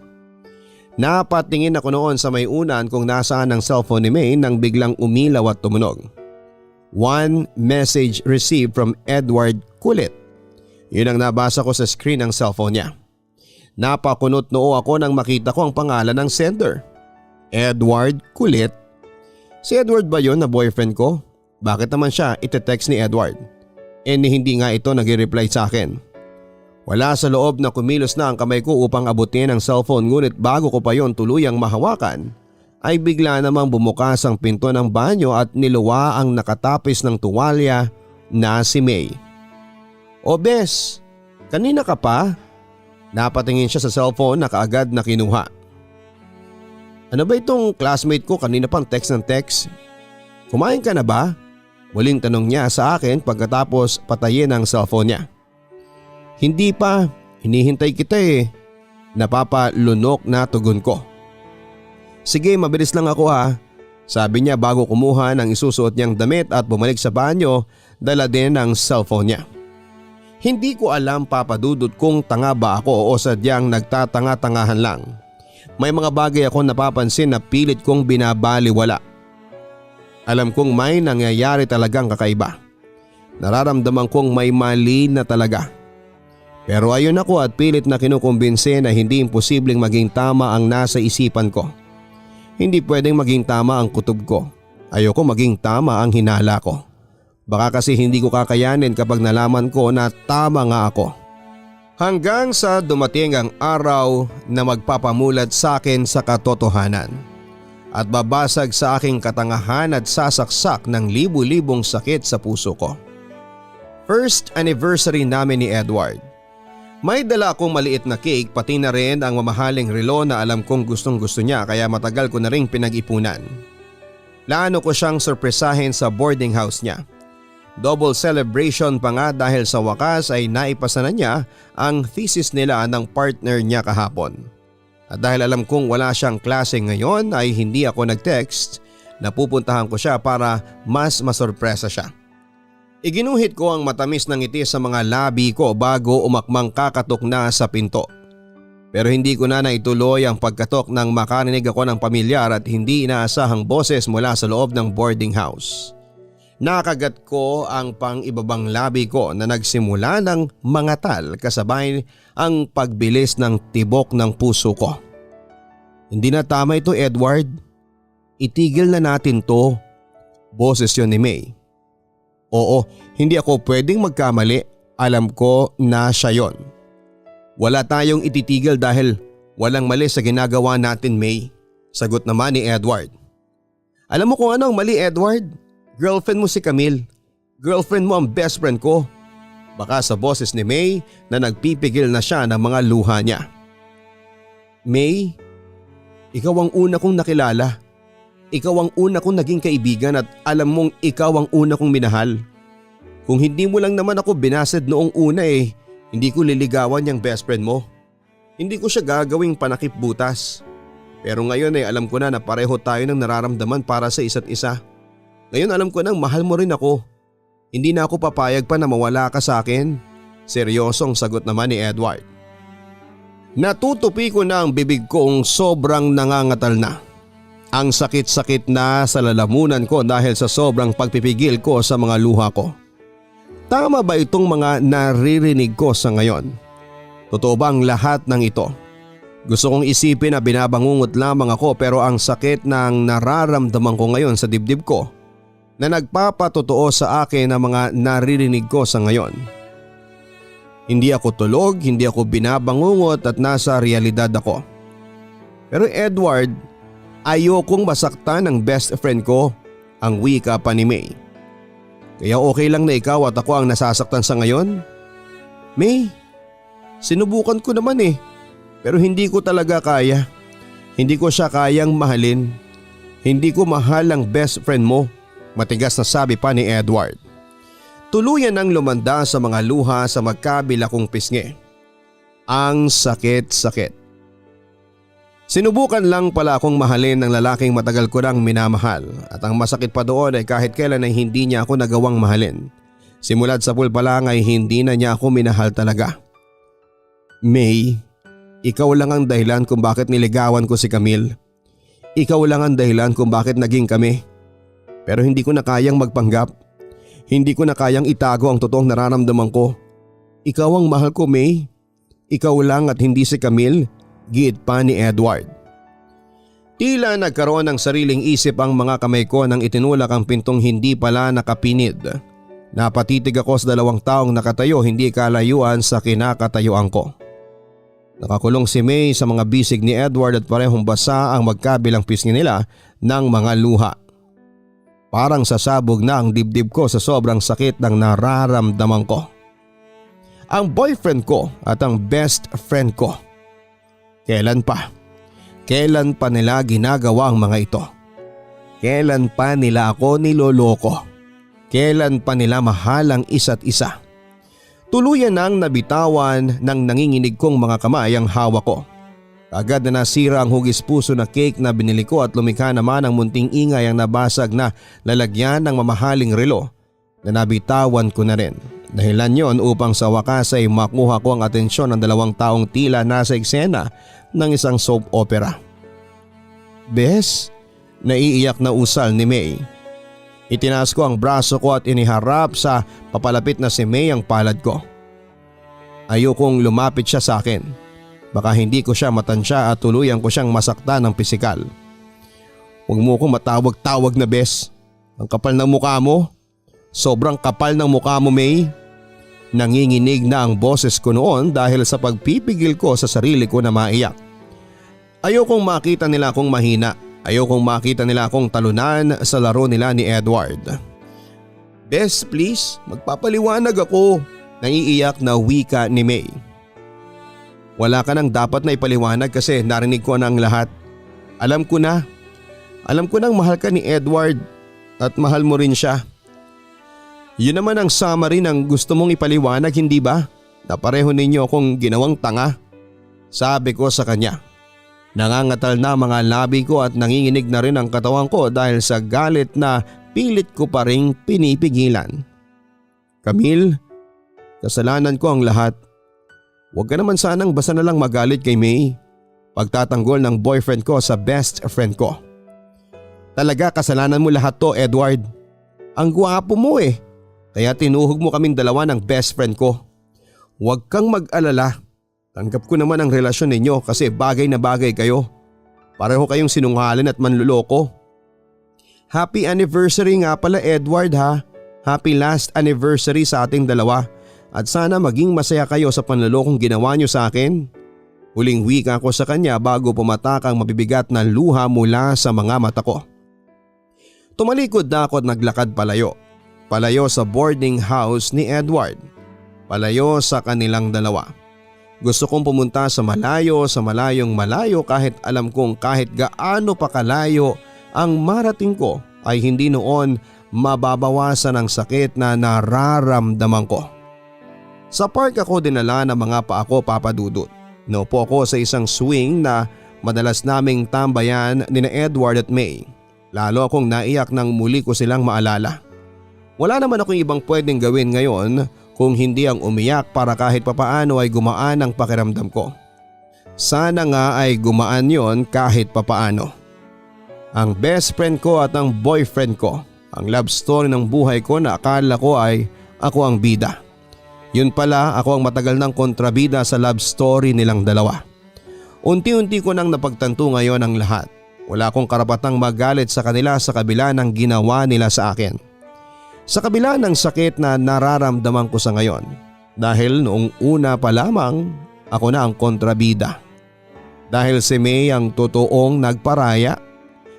Napatingin ako noon sa may unan kung nasaan ang cellphone ni May nang biglang umilaw at tumunog. One message received from Edward Kulit. Yun ang nabasa ko sa screen ng cellphone niya. Napakunot noo ako nang makita ko ang pangalan ng sender. Edward Kulit. Si Edward ba yun na boyfriend ko? Bakit naman siya ite-text ni Edward? Hindi nga ito nag-reply sa akin. Wala sa loob na kumilos na ang kamay ko upang abutin ang cellphone ngunit bago ko pa yon tuluyang mahawakan ay bigla namang bumukas ang pinto ng banyo at niluwa ang nakatapis ng tuwalya na si May. O Bes, kanina ka pa? Napatingin siya sa cellphone na kaagad na kinuha. Ano ba itong classmate ko kanina pang text ng text? Kumain ka na ba? Muling tanong niya sa akin pagkatapos patayin ang cellphone niya. Hindi pa, hinihintay kita eh. Napapalunok na tugon ko. Sige mabilis lang ako ha. Sabi niya bago kumuha ng isusuot niyang damit at bumalik sa banyo, dala din ang cellphone niya. Hindi ko alam papadudot kung tanga ba ako o sadyang nagtatanga-tangahan lang. May mga bagay ako napapansin na pilit kong binabaliwala. Alam kong may nangyayari talagang kakaiba. Nararamdaman kong may mali na talaga. Pero ayon ako at pilit na kinukumbinse na hindi imposibleng maging tama ang nasa isipan ko. Hindi pwedeng maging tama ang kutob ko. Ayoko maging tama ang hinala ko. Baka kasi hindi ko kakayanin kapag nalaman ko na tama nga ako. Hanggang sa dumating ang araw na magpapamulat sa akin sa katotohanan at babasag sa aking katangahan at sasaksak ng libu-libong sakit sa puso ko. First anniversary namin ni Edward. May dala akong maliit na cake pati na rin ang mamahaling relo na alam kong gustong gusto niya kaya matagal ko na ring pinag-ipunan. Plano ko siyang sorpresahin sa boarding house niya. Double celebration pa nga dahil sa wakas ay naipasa na niya ang thesis nila ng partner niya kahapon. At dahil alam kong wala siyang klase ngayon ay hindi ako nag-text na pupuntahan ko siya para mas masorpresa siya. Iginuhit ko ang matamis ng ngiti sa mga labi ko bago umakmang kakatok na sa pinto. Pero hindi ko na naituloy ang pagkatok nang makarinig ako ng pamilyar at hindi inaasahang boses mula sa loob ng boarding house. Nakagat ko ang pang-ibabang labi ko na nagsimula ng mangatal kasabay ang pagbilis ng tibok ng puso ko. Hindi na tama ito, Edward. Itigil na natin to. Boses yun ni May. Oo, hindi ako pwedeng magkamali. Alam ko na siya yon. Wala tayong ititigil dahil walang mali sa ginagawa natin, May. Sagot naman ni Edward. Alam mo kung ano ang mali, Edward? Girlfriend mo si Camille. Girlfriend mo ang best friend ko. Baka sa boses ni May na nagpipigil na siya ng mga luha niya. May, ikaw ang una kong nakilala. Ikaw ang una kong naging kaibigan at alam mong ikaw ang una kong minahal. Kung hindi mo lang naman ako binased noong una hindi ko liligawan yung best friend mo. Hindi ko siya gagawing panakip butas. Pero ngayon alam ko na pareho tayo ng nararamdaman para sa isa't isa. Ngayon alam ko nang mahal mo rin ako. Hindi na ako papayag pa na mawala ka sa akin. Seryosong sagot naman ni Edward. Natutupi ko na ang bibig kong sobrang nangangatal na. Ang sakit-sakit na sa lalamunan ko dahil sa sobrang pagpipigil ko sa mga luha ko. Tama ba itong mga naririnig ko sa ngayon? Totoo ba ang lahat ng ito? Gusto kong isipin na binabangungot lamang ako pero ang sakit ng nararamdaman ko ngayon sa dibdib ko na nagpapatotoo sa akin ang mga naririnig ko sa ngayon. Hindi ako tulog, hindi ako binabangungot at nasa realidad ako. Pero Edward, ayokong masaktan ng best friend ko, ang wika pa ni May. Kaya okay lang na ikaw at ako ang nasasaktan sa ngayon? May, sinubukan ko naman pero hindi ko talaga kaya. Hindi ko siya kayang mahalin. Hindi ko mahal ang best friend mo. Matigas na sabi pa ni Edward. Tuluyan ang lumanda sa mga luha sa magkabila kong pisngi. Ang sakit-sakit. Sinubukan lang pala akong mahalin ng lalaking matagal ko nang minamahal at ang masakit pa doon ay kahit kailan ay hindi niya ako nagawang mahalin. Simulad sa pool pa lang ay hindi na niya ako minahal talaga. May, ikaw lang ang dahilan kung bakit niligawan ko si Camille. Ikaw lang ang dahilan kung bakit naging kami. Pero hindi ko na kayang magpanggap. Hindi ko na kayang itago ang totoong nararamdaman ko. Ikaw ang mahal ko, May. Ikaw lang at hindi si Camille, giit pa ni Edward. Tila nagkaroon ng sariling isip ang mga kamay ko nang itinulak ang pintong hindi pala nakapinid. Napatitig ako sa 2 taong nakatayo hindi kalayuan sa kinakatayuan ko. Nakakulong si May sa mga bisig ni Edward at parehong basa ang magkabilang pisngi nila ng mga luha. Parang sasabog na ang dibdib ko sa sobrang sakit ng nararamdaman ko. Ang boyfriend ko at ang best friend ko. Kailan pa? Kailan pa nila ginagawa ang mga ito? Kailan pa nila ako niloloko? Kailan pa nila mahal ang isa't isa? Tuluyan nang nabitawan ng nanginginig kong mga kamay ang hawak ko. Agad na nasira ang hugis puso na cake na binili ko at lumikha naman ang munting ingay ang nabasag na lalagyan ng mamahaling relo na nabitawan ko na rin. Dahilan yon upang sa wakas ay makuha ko ang atensyon ng 2 taong tila nasa eksena ng isang soap opera. Bes, naiiyak na usal ni May. Itinaas ko ang braso ko at iniharap sa papalapit na si May ang palad ko. Ayokong lumapit siya sa akin. Baka hindi ko siya matansya at tuluyan ko siyang masaktan ng pisikal. Huwag mo akong matawag-tawag na bes. Ang kapal ng mukha mo. Sobrang kapal ng mukha mo, May. Nanginginig na ang boses ko noon dahil sa pagpipigil ko sa sarili ko na maiyak. Ayokong makita nila akong mahina. Ayokong makita nila akong talunan sa laro nila ni Edward. Bes, please, magpapaliwanag ako. Naiiyak na wika ni May. Wala ka nang dapat na ipaliwanag kasi narinig ko na ang lahat. Alam ko na. Alam ko nang mahal ka ni Edward at mahal mo rin siya. Yun naman ang summary ng gusto mong ipaliwanag, hindi ba? Na pareho ninyo akong ginawang tanga. Sabi ko sa kanya. Nangangatal na mga labi ko at nanginginig na rin ang katawan ko dahil sa galit na pilit ko pa ring pinipigilan. Camille, kasalanan ko ang lahat. Huwag ka naman sanang basta na lang magalit kay May. Pagtatanggol ng boyfriend ko sa best friend ko. Talaga kasalanan mo lahat to, Edward. Ang gwapo mo eh. Kaya tinuhog mo kaming dalawa ng best friend ko. Huwag kang mag-alala. Tanggap ko naman ang relasyon ninyo kasi bagay na bagay kayo. Pareho kayong sinungaling at manluloko. Happy anniversary nga pala, Edward, ha. Happy last anniversary sa ating dalawa. At sana maging masaya kayo sa panlulokong ginawa niyo sa akin. Huling wika ko sa kanya bago pumatak ang mabibigat na luha mula sa mga mata ko. Tumalikod na ako at naglakad palayo. Palayo sa boarding house ni Edward. Palayo sa kanilang dalawa. Gusto kong pumunta sa malayong malayo kahit alam kong kahit gaano pa kalayo ang marating ko ay hindi noon mababawasan ang sakit na nararamdaman ko. Sa park ako dinala ng mga paa ko, Papa Dudut. Naupo ako sa isang swing na madalas naming tambayan ni Edward at May. Lalo akong naiyak nang muli ko silang maalala. Wala naman akong ibang pwedeng gawin ngayon kung hindi ang umiyak para kahit papaano ay gumaan ang pakiramdam ko. Sana nga ay gumaan yon kahit papaano. Ang best friend ko at ang boyfriend ko, ang love story ng buhay ko na akala ko ay ako ang bida. Yun pala, ako ang matagal ng kontrabida sa love story nilang dalawa. Unti-unti ko nang napagtanto ngayon ang lahat. Wala akong karapatang magalit sa kanila sa kabila ng ginawa nila sa akin. Sa kabila ng sakit na nararamdaman ko sa ngayon. Dahil noong una pa lamang, ako na ang kontrabida. Dahil si May ang totoong nagparaya.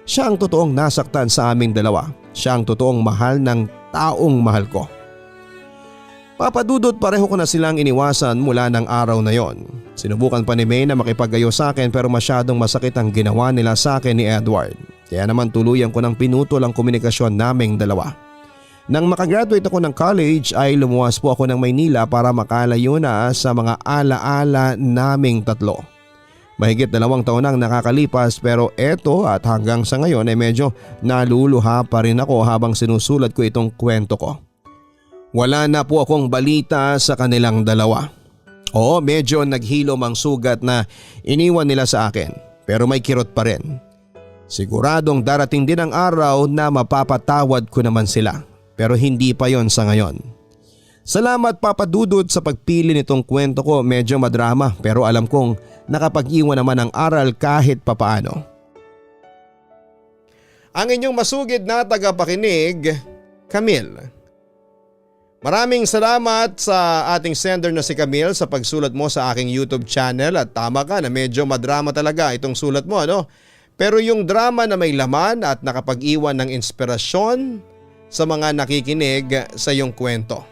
Siya ang totoong nasaktan sa aming dalawa. Siya ang totoong mahal ng taong mahal ko. Papa Dudut, pareho ko na silang iniwasan mula ng araw na yon. Sinubukan pa ni May na makipagayo sa akin pero masyadong masakit ang ginawa nila sa akin ni Edward. Kaya naman tuluyan ko ng pinutol ang komunikasyon naming dalawa. Nang makagraduate ako ng college ay lumuwas po ako ng Maynila para makalayo na sa mga alaala naming tatlo. Mahigit 2 taon nang nakakalipas pero eto at hanggang sa ngayon ay medyo naluluha pa rin ako habang sinusulat ko itong kwento ko. Wala na po akong balita sa kanilang dalawa. Oo, medyo naghilom ang sugat na iniwan nila sa akin pero may kirot pa rin. Siguradong darating din ang araw na mapapatawad ko naman sila pero hindi pa yon sa ngayon. Salamat Papa Dudut sa pagpili nitong kwento ko, medyo madrama pero alam kong nakapag-iwan naman ang aral kahit papaano. Ang inyong masugid na tagapakinig, Camille. Maraming salamat sa ating sender na si Camille sa pagsulat mo sa aking YouTube channel at tama ka na medyo madrama talaga itong sulat mo, ano? Pero yung drama na may laman at nakapag-iwan ng inspirasyon sa mga nakikinig sa iyong kwento.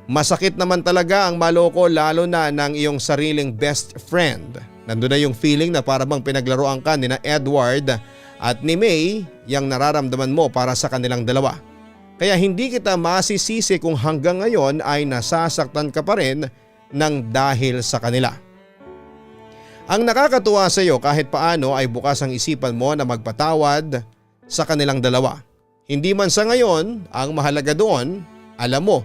Masakit naman talaga ang maloko lalo na ng iyong sariling best friend. Nandun na yung feeling na para bang pinaglaruan ka ni na Edward at ni May yung nararamdaman mo para sa kanilang dalawa. Kaya hindi kita masisisi kung hanggang ngayon ay nasasaktan ka pa rin ng dahil sa kanila. Ang nakakatuwa sa iyo kahit paano ay bukas ang isipan mo na magpatawad sa kanilang dalawa. Hindi man sa ngayon, ang mahalaga doon, alam mo,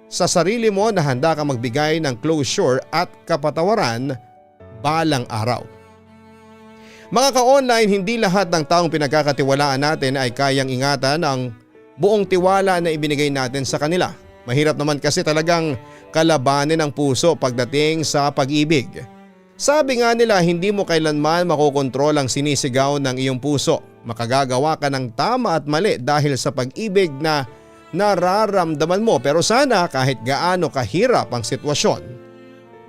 sa sarili mo na handa ka magbigay ng closure at kapatawaran balang araw. Mga ka-online, hindi lahat ng taong pinagkakatiwalaan natin ay kayang ingatan ang buong tiwala na ibinigay natin sa kanila. Mahirap naman kasi talagang kalabanin ang puso pagdating sa pag-ibig. Sabi nga nila, hindi mo kailanman makokontrol ang sinisigaw ng iyong puso. Makagagawa ka ng tama at mali dahil sa pag-ibig na nararamdaman mo. Pero sana kahit gaano kahirap ang sitwasyon,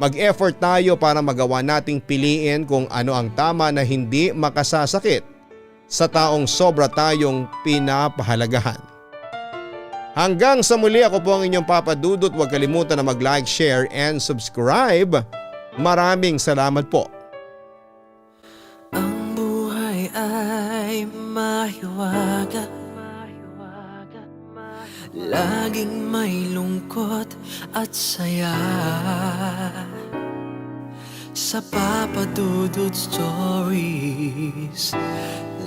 mag-effort tayo para magawa nating piliin kung ano ang tama na hindi makasasakit sa taong sobra tayong pinapahalagahan. Hanggang sa muli, ako po ang inyong Papa Dudut. Huwag kalimutan na mag-like, share and subscribe. Maraming salamat po. Ang buhay ay mahiwaga, laging may lungkot at saya. Sa Papa Dudut Stories,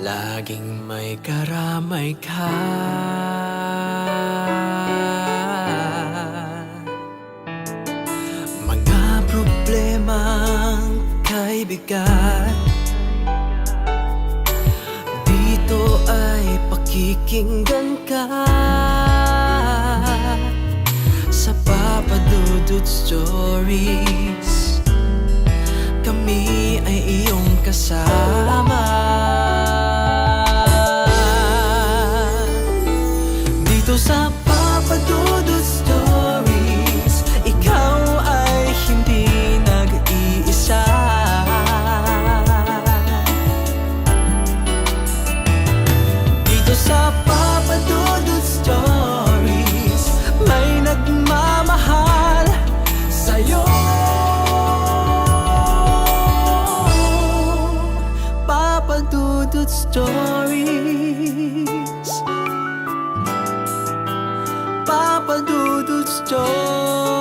laging may karamay ka. Mga problemang kaibigan, dito ay pakikinggan ka. Sa Papa Dudut Stories, kami ay iyong kasama. Dito sa Papa Dudut Stories, ikaw ay hindi nag-iisa. Dito sa Papa Dudut Stories, may nagmamahal sa'yo. Papa Dudut Stories, Papa Dudut Stories.